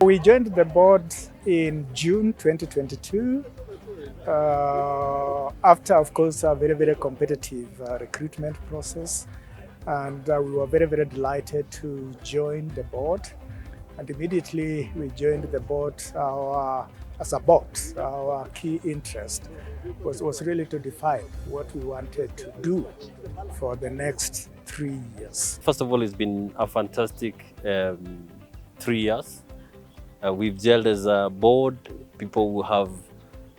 We joined the board in June 2022 after, of course, a very, very competitive recruitment process. And we were very, very delighted to join the board. And immediately we joined the board as a board. Our key interest was really to define what we wanted to do for the next 3 years. First of all, it's been a fantastic 3 years. We've gelled as a board, people who have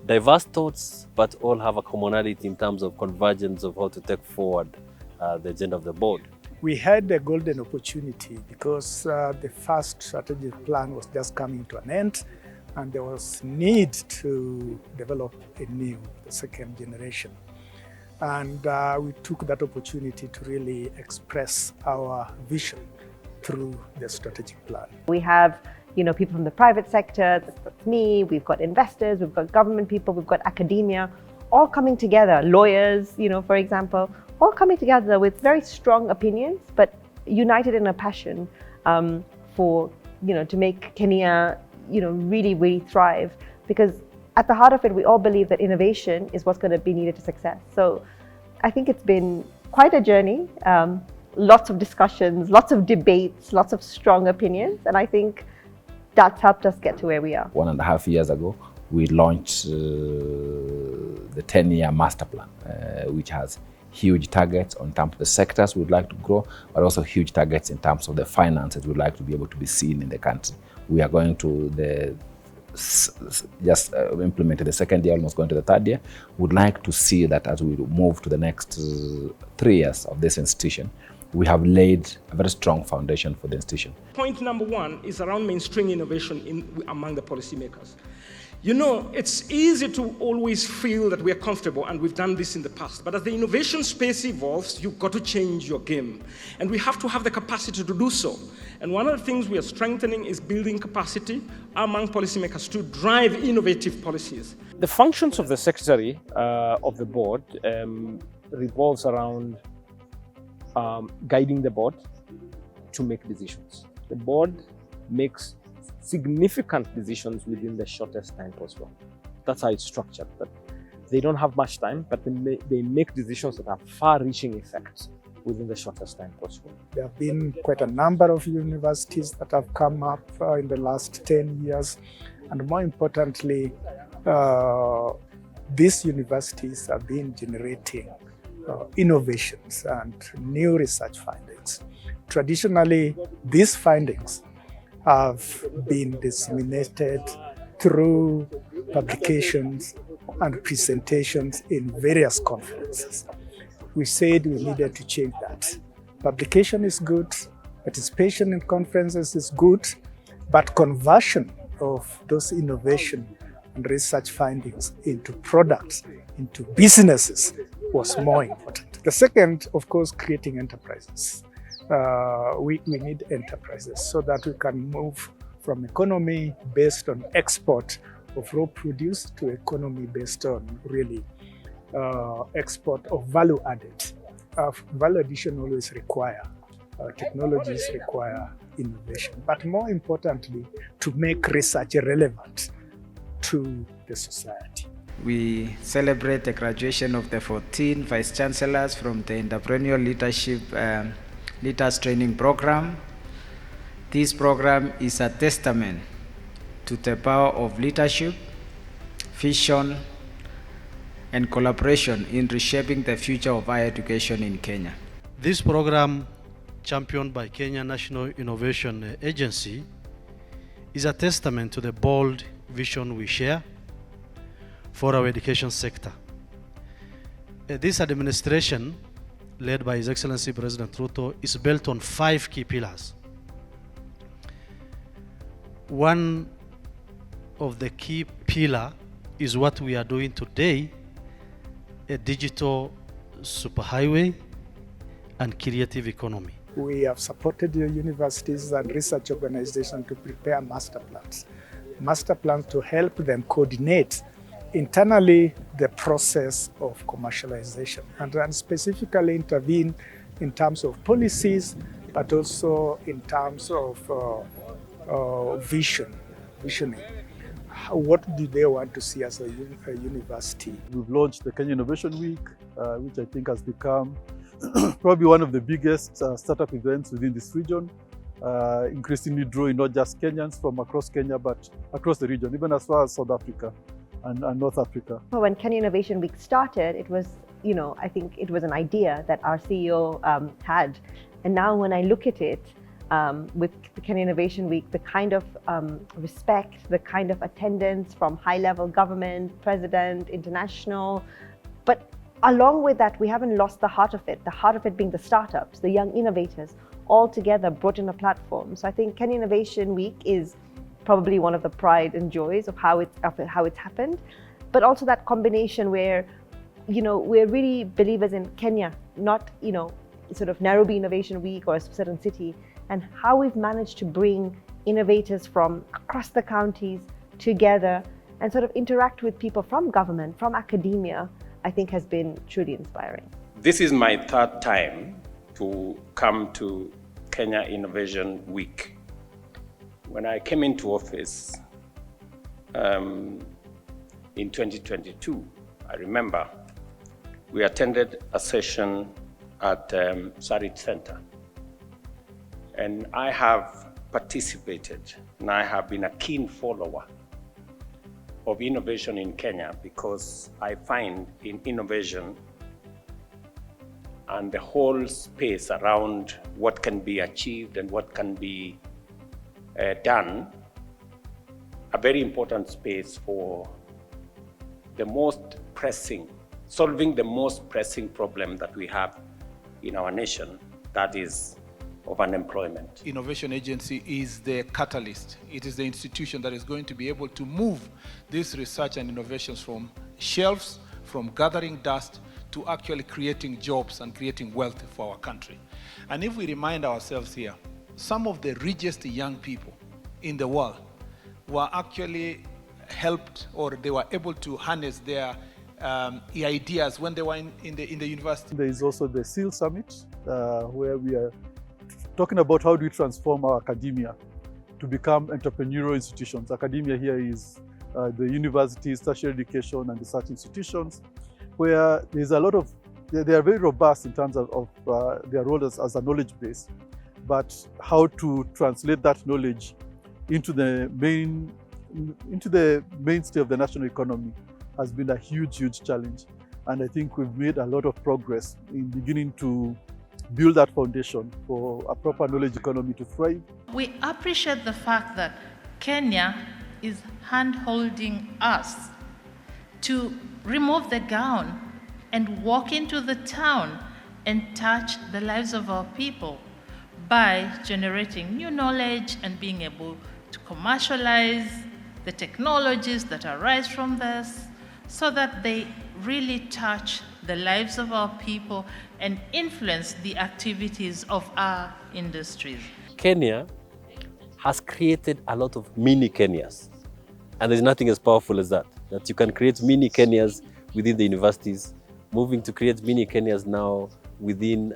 diverse thoughts, but all have a commonality in terms of convergence of how to take forward the agenda of the board. We had a golden opportunity because the first strategic plan was just coming to an end, and there was need to develop a new, the second generation. And we took that opportunity to really express our vision through the strategic plan. We have people from the private sector, that's me, we've got investors, we've got government people, we've got academia, all coming together, lawyers, for example, all coming together with very strong opinions, but united in a passion for, to make KeNIA, really, really thrive. Because at the heart of it, we all believe that innovation is what's going to be needed to success. So I think it's been quite a journey, lots of discussions, lots of debates, lots of strong opinions, and I think that's helped us get to where we are. 1.5 years ago, we launched the 10-year master plan, which has huge targets on terms of the sectors we'd like to grow, but also huge targets in terms of the finances we'd like to be able to be seen in the country. We are going to just implemented the second year, almost going to the third year. We'd like to see that as we move to the next 3 years of this institution, we have laid a very strong foundation for the institution. Point number one is around mainstream innovation among the policymakers. It's easy to always feel that we are comfortable, and we've done this in the past. But as the innovation space evolves, you've got to change your game. And we have to have the capacity to do so. And one of the things we are strengthening is building capacity among policymakers to drive innovative policies. The functions of the secretary of the board revolves around guiding the board to make decisions. The board makes significant decisions within the shortest time possible. That's how it's structured. But they don't have much time, but they make decisions that have far-reaching effects within the shortest time possible. There have been quite a number of universities that have come up in the last 10 years. And more importantly, these universities have been generating innovations and new research findings. Traditionally, these findings have been disseminated through publications and presentations in various conferences. We said we needed to change that. Publication is good, participation in conferences is good, but conversion of those innovation and research findings into products, into businesses was more important. The second, of course, creating enterprises. We need enterprises so that we can move from economy based on export of raw produce to economy based on really export of value added. Value addition always require technologies, require innovation, but more importantly, to make research relevant to the society. We celebrate the graduation of the 14 vice chancellors from the Entrepreneurial Leadership Leaders Training Program. This program is a testament to the power of leadership, vision, and collaboration in reshaping the future of higher education in Kenya. This program, championed by Kenya National Innovation Agency, is a testament to the bold vision we share for our education sector. This administration, led by His Excellency President Ruto, is built on 5 key pillars. One of the key pillars is what we are doing today, a digital superhighway and creative economy. We have supported the universities and research organizations to prepare master plans to help them coordinate internally the process of commercialization and specifically intervene in terms of policies, but also in terms of vision visioning, what do they want to see as a university? We've launched the Kenya Innovation Week, which I think has become probably one of the biggest startup events within this region, increasingly drawing not just Kenyans from across Kenya, but across the region, even as far as South Africa and North Africa. When Kenya Innovation Week started, it was, I think it was an idea that our CEO had. And now when I look at it, with the Kenya Innovation Week, the kind of respect, the kind of attendance from high-level government, president, international, but along with that, we haven't lost the heart of it being the startups, the young innovators, all together brought in a platform. So I think Kenya Innovation Week is probably one of the pride and joys of how it's happened, but also that combination where, we're really believers in Kenya, not, sort of Nairobi Innovation Week or a certain city, and how we've managed to bring innovators from across the counties together and sort of interact with people from government, from academia, I think has been truly inspiring. This is my third time to come to Kenya Innovation Week. When I came into office in 2022, I remember we attended a session at Sarit Center. And I have participated, and I have been a keen follower of innovation in Kenya, because I find in innovation and the whole space around what can be achieved and what can be done, a very important space for solving the most pressing problem that we have in our nation, that is of unemployment. Innovation Agency is the catalyst. It is the institution that is going to be able to move this research and innovations from shelves, from gathering dust, to actually creating jobs and creating wealth for our country. And if we remind ourselves here, some of the richest young people in the world were actually helped, or they were able to harness their ideas when they were in the university. There is also the SEAL Summit, where we are talking about how do we transform our academia to become entrepreneurial institutions. Academia here is the universities, tertiary education, and research institutions, where there's a lot of, they are very robust in terms of their role as a knowledge base, but how to translate that knowledge into the mainstay of the national economy has been a huge challenge. And I think we've made a lot of progress in beginning to build that foundation for a proper knowledge economy to thrive. We appreciate the fact that Kenya is hand-holding us to remove the gown and walk into the town and touch the lives of our people by generating new knowledge and being able to commercialize the technologies that arise from this, so that they really touch the lives of our people and influence the activities of our industries. Kenya has created a lot of mini Kenyas, and there's nothing as powerful as that you can create mini Kenyas within the universities, moving to create mini Kenyas now within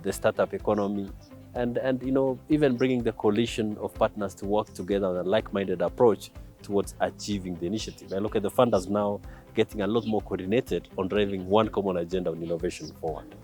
the startup economy, and even bringing the coalition of partners to work together on a like-minded approach towards achieving the initiative. I look at the funders now getting a lot more coordinated on driving one common agenda on innovation forward.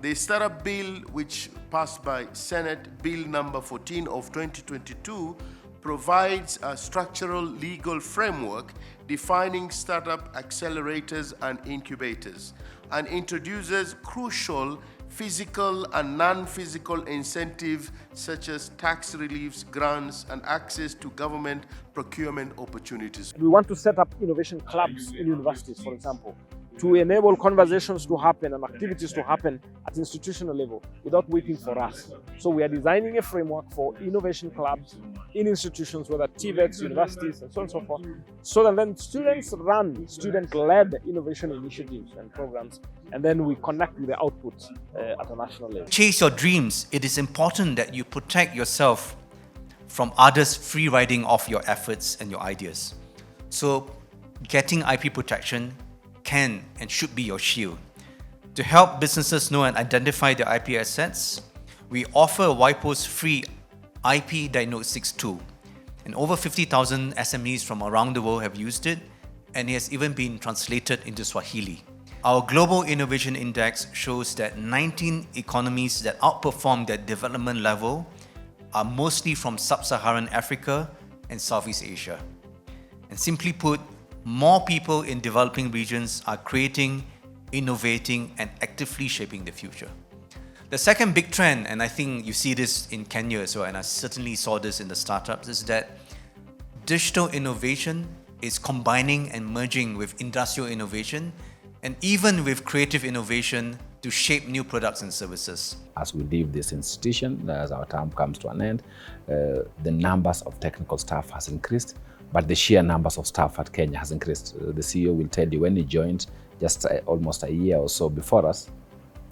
The startup bill, which passed by Senate, Bill number 14 of 2022, provides a structural legal framework defining startup accelerators and incubators, and introduces crucial physical and non-physical incentives such as tax reliefs, grants, and access to government procurement opportunities. We want to set up innovation clubs in universities, for example, to enable conversations to happen and activities to happen at institutional level without waiting for us. So we are designing a framework for innovation clubs in institutions, whether TVETs, universities, and so on and so forth, so that then students run student-led innovation initiatives and programs, and then we connect with the outputs at a national level. Chase your dreams. It is important that you protect yourself from others free riding off your efforts and your ideas. So getting IP protection can and should be your shield. To help businesses know and identify their IP assets, we offer a WIPO's free IP diagnostics tool. And over 50,000 SMEs from around the world have used it, and it has even been translated into Swahili. Our Global Innovation Index shows that 19 economies that outperform their development level are mostly from sub-Saharan Africa and Southeast Asia. And simply put, more people in developing regions are creating, innovating, and actively shaping the future. The second big trend, and I think you see this in Kenya as well, and I certainly saw this in the startups, is that digital innovation is combining and merging with industrial innovation and even with creative innovation to shape new products and services. As we leave this institution, as our term comes to an end, the numbers of technical staff has increased, but the sheer numbers of staff at KeNIA has increased. The CEO will tell you when he joined just almost a year or so before us,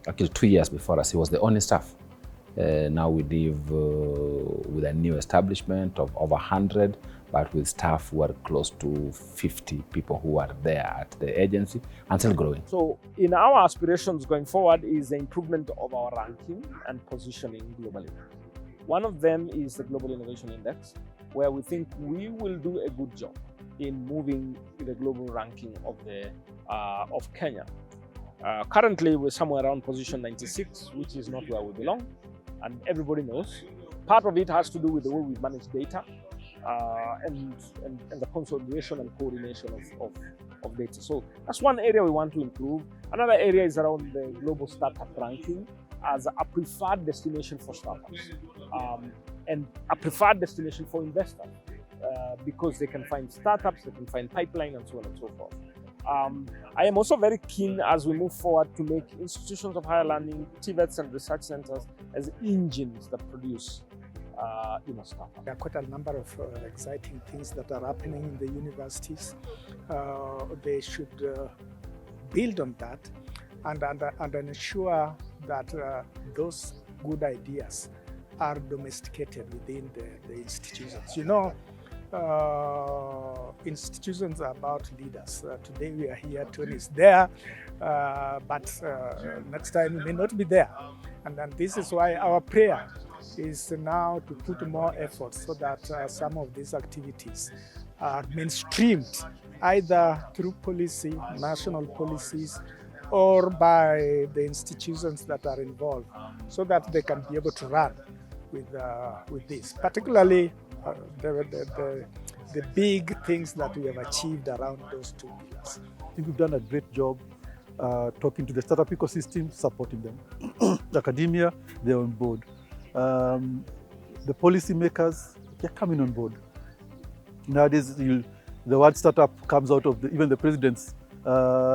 actually 2 years before us, he was the only staff. Now we live with a new establishment of over 100, but with staff who are close to 50 people who are there at the agency and still growing. So in our aspirations going forward is the improvement of our ranking and positioning globally. One of them is the Global Innovation Index, where we think we will do a good job in moving the global ranking of Kenya. Currently, we're somewhere around position 96, which is not where we belong, and everybody knows. Part of it has to do with the way we manage data and the consolidation and coordination of data. So that's one area we want to improve. Another area is around the global startup ranking as a preferred destination for startups and a preferred destination for investors because they can find startups, they can find pipeline, and so on and so forth. I am also very keen as we move forward to make institutions of higher learning, TVETs and research centers as engines that produce startups. There are quite a number of exciting things that are happening in the universities. They should build on that and ensure that those good ideas are domesticated within the institutions. Institutions are about leaders. Today we are here, Tony is there, but next time we may not be there. And this is why our prayer is now to put more effort so that some of these activities are mainstreamed, either through policy, national policies, or by the institutions that are involved, so that they can be able to run with this, particularly the big things that we have achieved around those two pillars. I think we've done a great job talking to the startup ecosystem, supporting them. Academia, they're on board. The policymakers, they're coming on board. Nowadays, the word startup comes out of even the president's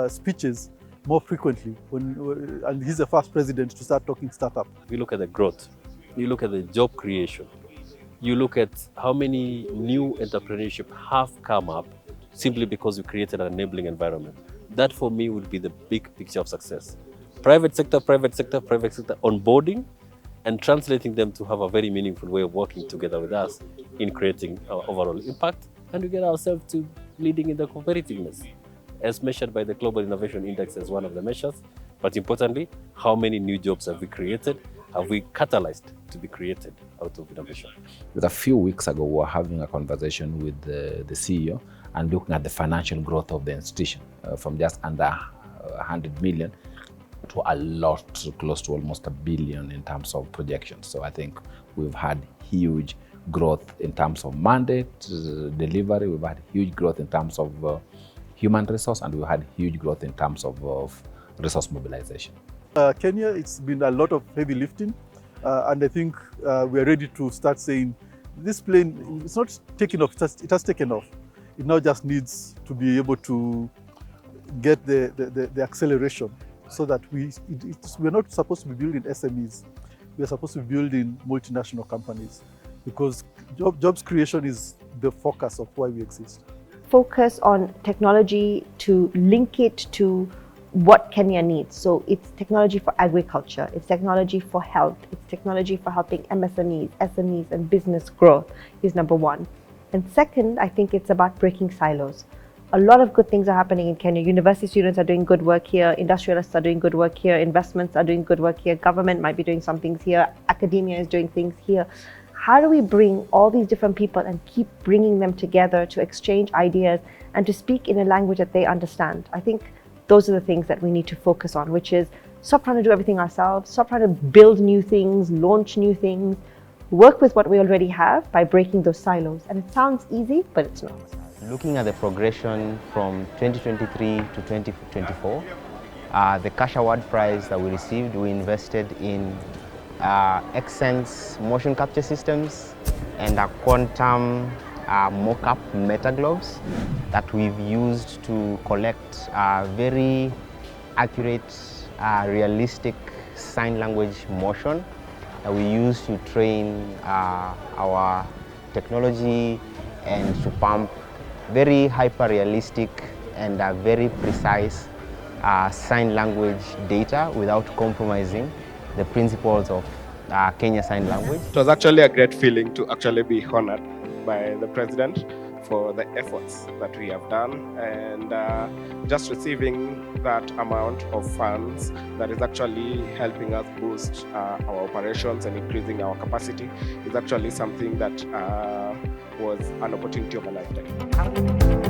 speeches more frequently, and he's the first president to start talking startup. We look at the growth, you look at the job creation, you look at how many new entrepreneurship have come up simply because we created an enabling environment. That for me would be the big picture of success. Private sector onboarding and translating them to have a very meaningful way of working together with us in creating our overall impact, and we get ourselves to leading in the competitiveness as measured by the Global Innovation Index as one of the measures. But importantly, how many new jobs have we created, have we catalyzed to be created out of innovation? With a few weeks ago, we were having a conversation with the CEO and looking at the financial growth of the institution from just under 100 million to a lot, close to almost $1 billion in terms of projections. So I think we've had huge growth in terms of mandate delivery, we've had huge growth in terms of human resource, and we've had huge growth in terms of resource mobilization. KeNIA, it's been a lot of heavy lifting, and I think we're ready to start saying this plane, it's not taking off, it has taken off. It now just needs to be able to get the acceleration so that we're not supposed to be building SMEs, we're supposed to be building multinational companies, because jobs creation is the focus of why we exist. Focus on technology to link it to what KeNIA needs. So it's technology for agriculture, it's technology for health, it's technology for helping MSMEs, SMEs, and business growth is number one. And second, I think it's about breaking silos. A lot of good things are happening in KeNIA. University students are doing good work here, industrialists are doing good work here, investments are doing good work here, government might be doing some things here, academia is doing things here. how do we bring all these different people and keep bringing them together to exchange ideas and to speak in a language that they understand? I think those are the things that we need to focus on, which is stop trying to do everything ourselves, stop trying to build new things, launch new things, work with what we already have by breaking those silos. And it sounds easy, but it's not. Looking at the progression from 2023 to 2024, the Cash Award Prize that we received, we invested in Xsense motion capture systems and a quantum mock-up meta-gloves that we've used to collect very accurate, realistic sign language motion that we use to train our technology and to pump very hyper-realistic and very precise sign language data without compromising the principles of Kenya Sign Language. It was actually a great feeling to actually be honored by the President for the efforts that we have done, and just receiving that amount of funds that is actually helping us boost our operations and increasing our capacity is actually something that was an opportunity of a lifetime.